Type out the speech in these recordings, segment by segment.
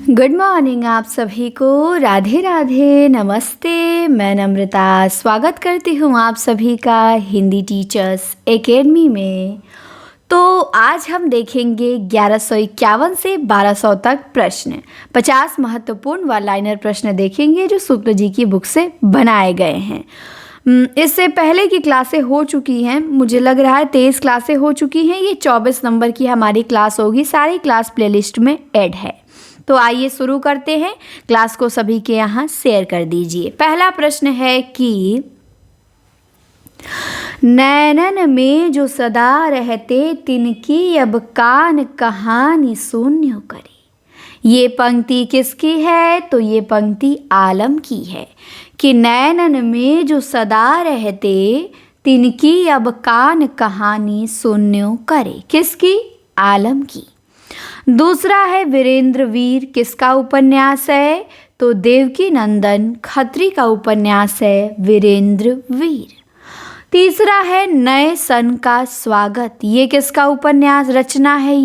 Good morning आप सभी को। राधे राधे, नमस्ते। मैं नम्रता स्वागत करती हूँ आप सभी का हिंदी टीचर्स एकेडमी में। तो आज हम देखेंगे 1151 से 1200 तक प्रश्न, 50 महत्वपूर्ण वन लाइनर प्रश्न देखेंगे जो शुक्ल जी की बुक से बनाए गए हैं। इससे पहले की क्लासें हो चुकी हैं, मुझे लग रहा है 23 क्लासें हो चुकी हैं। ये 24 नंबर की हमारी क्लास होगी, सारी क्लास प्लेलिस्ट में ऐड है। तो आइए शुरू करते हैं। क्लास को सभी के यहाँ शेयर कर दीजिए। पहला प्रश्न है कि नैनन में जो सदा रहते तिनकी अब कान कहानी शून्य करे। ये पंक्ति किसकी है? तो ये पंक्ति आलम की है कि नैनन में जो सदा रहते तिनकी अब कान कहानी शून्य करे। किसकी? आलम की। दूसरा है वीरेंद्र वीर, किसका उपन्यास है? तो देवकी नंदन खत्री का उपन्यास है वीरेंद्र वीर। तीसरा है नए सन का स्वागत, ये किसका उपन्यास रचना है?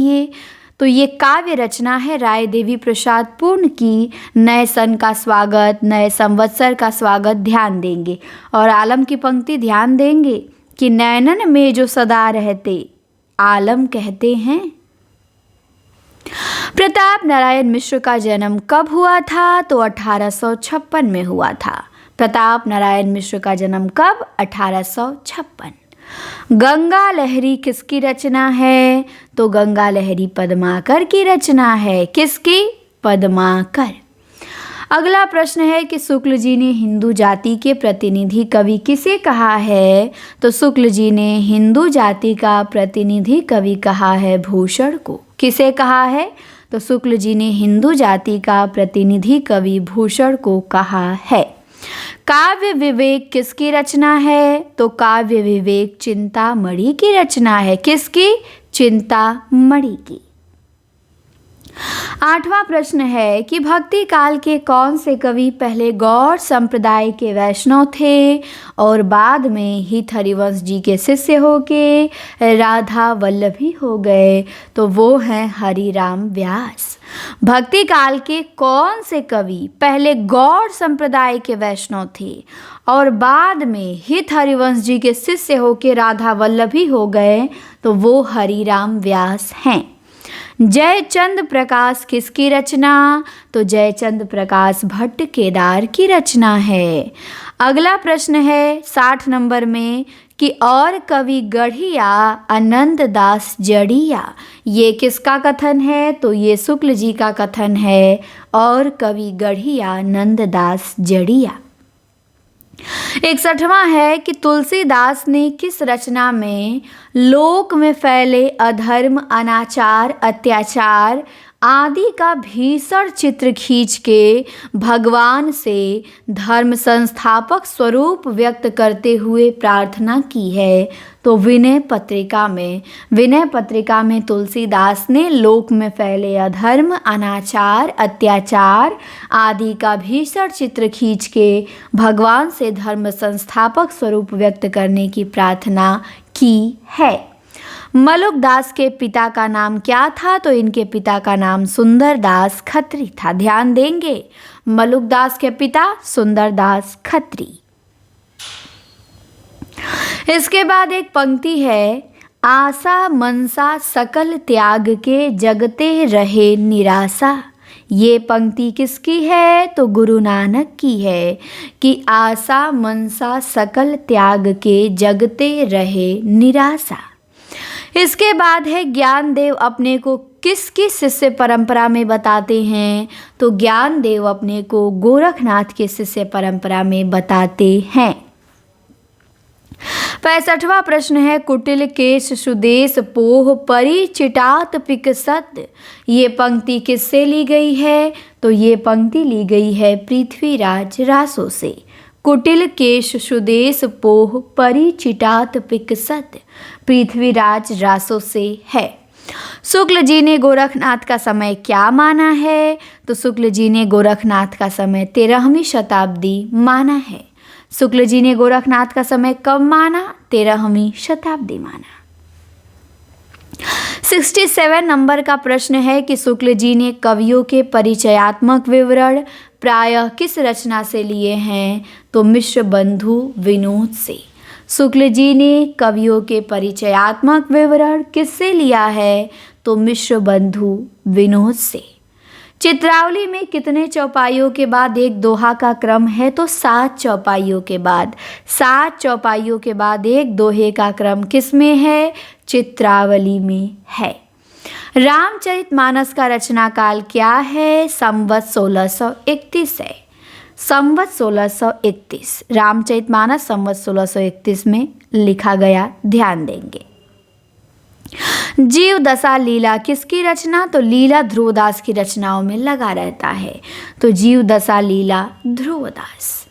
ये काव्य रचना है राय देवी प्रसाद पूर्ण की। नए सन का स्वागत, नए संवत्सर का स्वागत ध्यान देंगे। और आलम की पंक्ति ध्यान देंगे कि नैनन में जो सदा रहते, आलम कहते हैं। प्रताप नारायण मिश्र का जन्म कब हुआ था? तो 1856 में हुआ था। प्रताप नारायण मिश्र का जन्म कब? 1856। गंगा लहरी किसकी रचना है? तो गंगा लहरी पद्माकर की रचना है। किसकी? पद्माकर। अगला प्रश्न है कि शुक्ल जी ने हिंदू जाति के प्रतिनिधि कवि किसे कहा है? तो शुक्ल जी ने हिंदू जाति का प्रतिनिधि कवि कहा है भूषण को। किसे कहा है? तो शुक्ल जी ने हिंदू जाति का प्रतिनिधि कवि भूषण को कहा है। काव्य विवेक किसकी रचना है? तो काव्य विवेक चिंतामणि की रचना है। किसकी? चिंतामणि की। आठवां प्रश्न है कि भक्ति काल के कौन से कवि पहले गौड़ संप्रदाय के वैष्णव थे और बाद में हित हरिवंश जी के शिष्य होके राधा वल्लभी हो गए? तो वो हैं हरिराम व्यास। भक्ति काल के कौन से कवि पहले गौड़ संप्रदाय के वैष्णव थे और बाद में हित हरिवंश जी के शिष्य होके राधा वल्लभी हो गए? तो वो हरिराम व्यास हैं। जयचंद प्रकाश किसकी रचना? तो जयचंद प्रकाश भट्ट केदार की रचना है। अगला प्रश्न है 60 नंबर में कि और कवि गढ़िया आनंद दास जड़िया, ये किसका कथन है? तो ये शुक्ल जी का कथन है। और कवि गढ़िया आनंद दास जड़िया। 61वां है कि तुलसीदास ने किस रचना में लोक में फैले अधर्म, अनाचार, अत्याचार आदि का भीषण चित्र खींच के भगवान से धर्म संस्थापक स्वरूप व्यक्त करते हुए प्रार्थना की है? तो विनय पत्रिका में। विनय पत्रिका में तुलसीदास ने लोक में फैले अधर्म, अनाचार, अत्याचार आदि का भीषण चित्र खींच के भगवान से धर्म संस्थापक स्वरूप व्यक्त करने की प्रार्थना की है। मलुक दास के पिता का नाम क्या था? तो इनके पिता का नाम सुंदर दास खत्री था। ध्यान देंगे, मलुक दास के पिता सुंदर दास खत्री। इसके बाद एक पंक्ति है, आशा मनसा सकल त्याग के जगते रहे निराशा। ये पंक्ति किसकी है? तो गुरु नानक की है कि आशा मनसा सकल त्याग के जगते रहे निराशा। इसके बाद है ज्ञानदेव अपने को किसकी शिष्य परंपरा में बताते हैं? तो ज्ञानदेव अपने को गोरखनाथ के शिष्य परंपरा में बताते हैं। 65वां प्रश्न है कुटिल केश सुदेश पोह परिचिटात पिकसद, ये पंक्ति किससे ली गई है? तो ये पंक्ति ली गई है पृथ्वीराज रासो से। कुटिल केश सुदेश पोह परिचिटात पिकसद, पृथ्वीराज रासो से है। शुक्ल जी ने गोरखनाथ का समय क्या माना है? तो शुक्ल जी ने गोरखनाथ का समय 13वीं शताब्दी माना है। शुक्ल जी ने गोरखनाथ का समय कब माना? 13वीं शताब्दी माना। 67 नंबर का प्रश्न है कि शुक्ल जी ने कवियों के परिचयात्मक विवरण प्रायः किस रचना से लिए हैं? तो मिश्र बंधु विनोद से। शुक्ल जी ने कवियों के परिचयात्मक विवरण किससे लिया है? तो मिश्र बंधु विनोद से। चित्रावली में कितने चौपाइयों के बाद एक दोहा का क्रम है? तो 7 चौपाइयों के बाद। 7 चौपाइयों के बाद एक दोहे का क्रम किस में है? चित्रावली में है। रामचरितमानस का रचना काल क्या है? संवत 1631 है। संवत 1631 रामचरितमानस संवत 1631 में लिखा गया, ध्यान देंगे। जीव दशा लीला किसकी रचना? तो लीला ध्रुवदास की रचनाओं में लगा रहता है, तो जीव दशा लीला ध्रुवदास।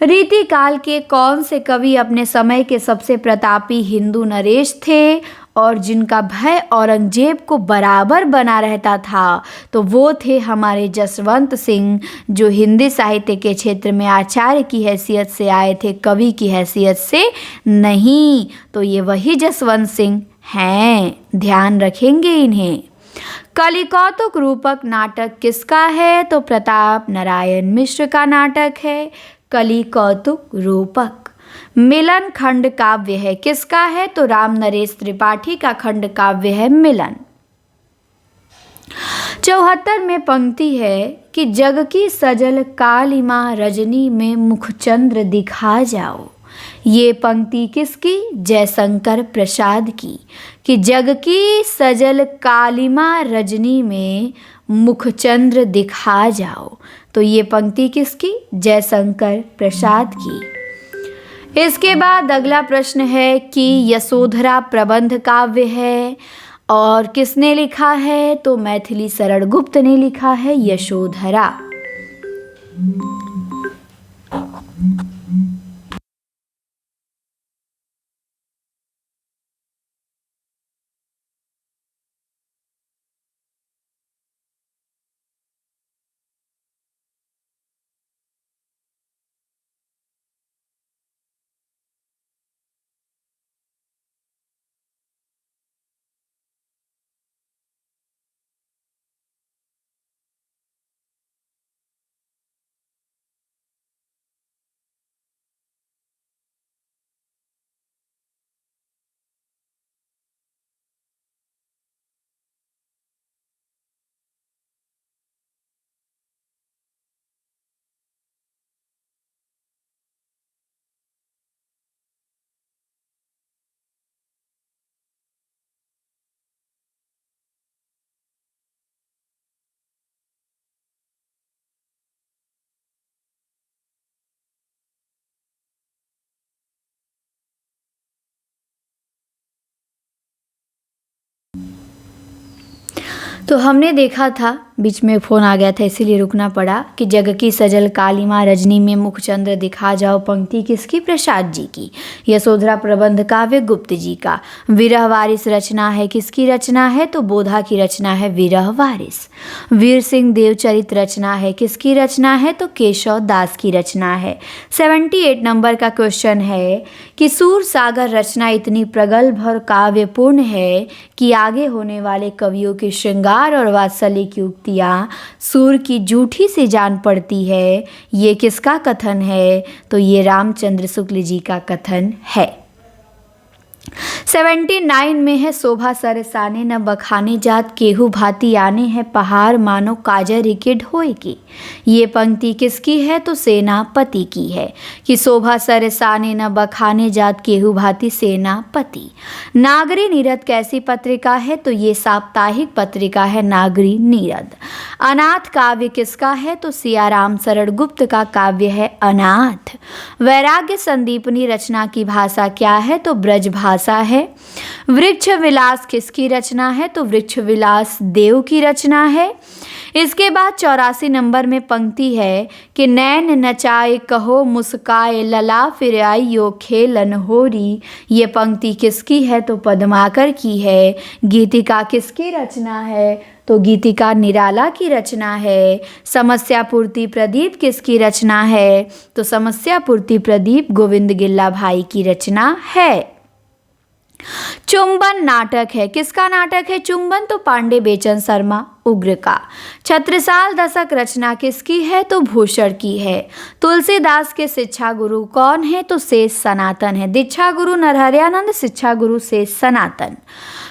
रीति काल के कौन से कवि अपने समय के सबसे प्रतापी हिंदू नरेश थे और जिनका भय औरंगजेब को बराबर बना रहता था? तो वो थे हमारे जसवंत सिंह, जो हिंदी साहित्य के क्षेत्र में आचार्य की हैसियत से आए थे, कवि की हैसियत से नहीं। तो ये वही जसवंत सिंह हैं, ध्यान रखेंगे इन्हें। कलिकौतुक रूपक नाटक किसका है? तो प्रताप नारायण मिश्र का नाटक है कलिकौतुक रूपक। मिलन खंड काव्य है किसका है? तो राम नरेश त्रिपाठी का खंड काव्य है मिलन। 74 में पंक्ति है कि जग की सजल कालिमा रजनी में मुखचंद्र दिखा जाओ। ये पंक्ति किसकी? जयशंकर प्रसाद की, कि जग की सजल कालिमा रजनी में मुखचंद्र दिखा जाओ। तो ये पंक्ति किसकी? जयशंकर प्रसाद की। इसके बाद अगला प्रश्न है कि यशोधरा प्रबंध काव्य है और किसने लिखा है? तो मैथिली शरण गुप्त ने लिखा है यशोधरा। तो हमने देखा था, बीच में फ़ोन आ गया था इसीलिए रुकना पड़ा, कि जग की सजल कालिमा रजनी में मुखचंद्र दिखा जाओ पंक्ति किसकी? प्रसाद जी की। यशोधरा प्रबंध काव्य गुप्त जी का। विरह वारिस रचना है किसकी रचना है? तो बोधा की रचना है विरह वारिस। वीर सिंह देवचरित रचना है किसकी रचना है? तो केशव दास की रचना है। 78 नंबर का क्वेश्चन है कि सूर सागर रचना इतनी प्रगल्भ और काव्यपूर्ण है कि आगे होने वाले कवियों के श्रृंगार और वात्सल्य की उक्तियाँ सूर की जूठी से जान पड़ती है। ये किसका कथन है? तो ये रामचंद्र शुक्ल जी का कथन है। 79 में है शोभा सरसाने न बखाने जात केहू भांति आने हैं पहाड़ मानो काजर के ढोए की। ये पंक्ति किसकी है? तो सेनापति की है, कि शोभा सरसाने न बखाने जात केहू भांति सेनापति। नागरी नीरद कैसी पत्रिका है? तो ये साप्ताहिक पत्रिका है नागरी नीरद। अनाथ काव्य किसका है? तो सियाराम शरण गुप्त का काव्य है अनाथ। वैराग्य संदीपनी रचना की भाषा क्या है? तो ब्रज भाषा है। वृक्ष विलास किसकी रचना है? तो वृक्ष विलास देव की रचना है। इसके बाद 84 नंबर में पंक्ति है कि नैन नचाए कहो मुस्काए लला फिर आइयो खेलन होरी। ये पंक्ति किसकी है? तो पद्माकर की है। गीतिका किसकी रचना है? तो गीतिका निराला की रचना है। समस्या पूर्ति प्रदीप किसकी रचना है? तो समस्या पूर्ति प्रदीप गोविंद गिल्ला भाई की रचना है। चुंबन नाटक है, किसका नाटक है चुंबन? तो पांडे बेचन शर्मा उग्र का। छत्रसाल दशक रचना किसकी है? तो भूषण की है। तुलसीदास के शिक्षा गुरु कौन है? तो शेष सनातन है। दीक्षा गुरु नरहरियानंद, शिक्षा गुरु शेष सनातन।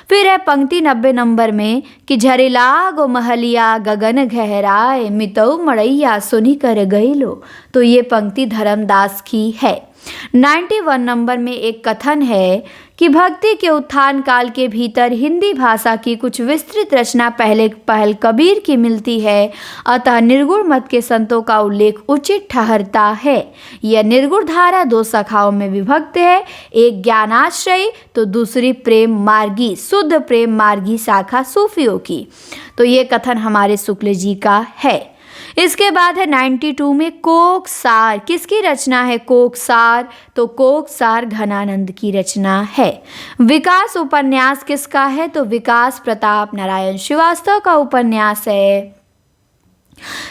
फिर है पंक्ति 90 नंबर में कि झरेला गो महलिया गगन गहराए मितऊ मड़ैया सुनी कर गईलो, तो ये पंक्ति धर्मदास की है। 91 नंबर में एक कथन है कि भक्ति के उत्थान काल के भीतर हिंदी भाषा की कुछ विस्तृत रचना पहल कबीर की मिलती है, अतः निर्गुण मत के संतों का उल्लेख उचित ठहरता है। यह निर्गुण धारा दो शाखाओं में विभक्त है, एक ज्ञानाश्रयी तो दूसरी प्रेम मार्गी, शुद्ध प्रेम मार्गी शाखा सूफियों की। तो ये कथन हमारे शुक्ल जी का है। इसके बाद है 92 में कोकसार, किसकी रचना है कोकसार? तो कोकसार घनानंद की रचना है। विकास उपन्यास किसका है? तो विकास प्रताप नारायण श्रीवास्तव का उपन्यास है।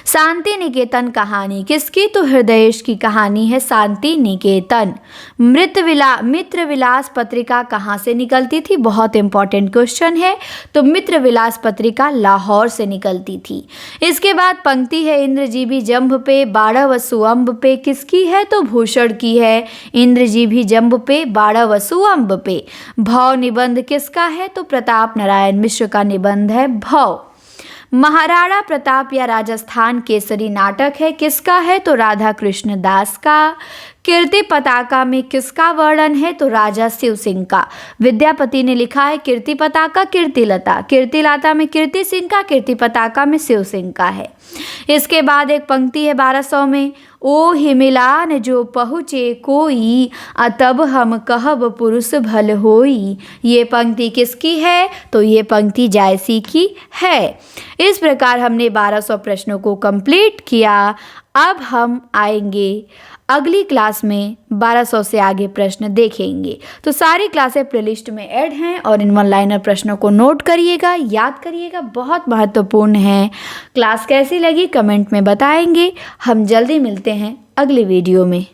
शांति निकेतन कहानी किसकी? तो हृदयेश की कहानी है शांति निकेतन। मित्र विलास पत्रिका कहाँ से निकलती थी? बहुत इंपॉर्टेंट क्वेश्चन है। तो मित्र विलास पत्रिका लाहौर से निकलती थी। इसके बाद पंक्ति है इंद्रजीभी जंभ पे 12 वसु अम्ब पे, किसकी है? तो भूषण की है। इंद्रजीभी जंभ पे 12 वसु अम्ब पे। भव निबंध किसका है? तो प्रताप नारायण मिश्र का निबंध है भव। महाराणा प्रताप या राजस्थान केसरी नाटक है, किसका है? तो राधा कृष्ण दास का। कीर्ति पताका में किसका वर्णन है? तो राजा शिव सिंह का। विद्यापति ने लिखा है कीर्ति पताका कीर्तिलता, कीर्तिलता में कीर्ति सिंह का, कीर्ति पताका में शिव सिंह का है। इसके बाद एक पंक्ति है 1200 में, ओ हिमिलान जो पहुँचे कोई तब हम कहब पुरुष भल होई। ये पंक्ति किसकी है? तो ये पंक्ति जायसी की है। इस प्रकार हमने 1200 प्रश्नों को कंप्लीट किया। अब हम आएंगे अगली क्लास में 1200 से आगे प्रश्न देखेंगे। तो सारी क्लासें प्लेलिस्ट में ऐड हैं और इन वन लाइनर प्रश्नों को नोट करिएगा, याद करिएगा, बहुत महत्वपूर्ण है। क्लास कैसी लगी कमेंट में बताएंगे। हम जल्दी मिलते हैं अगले वीडियो में।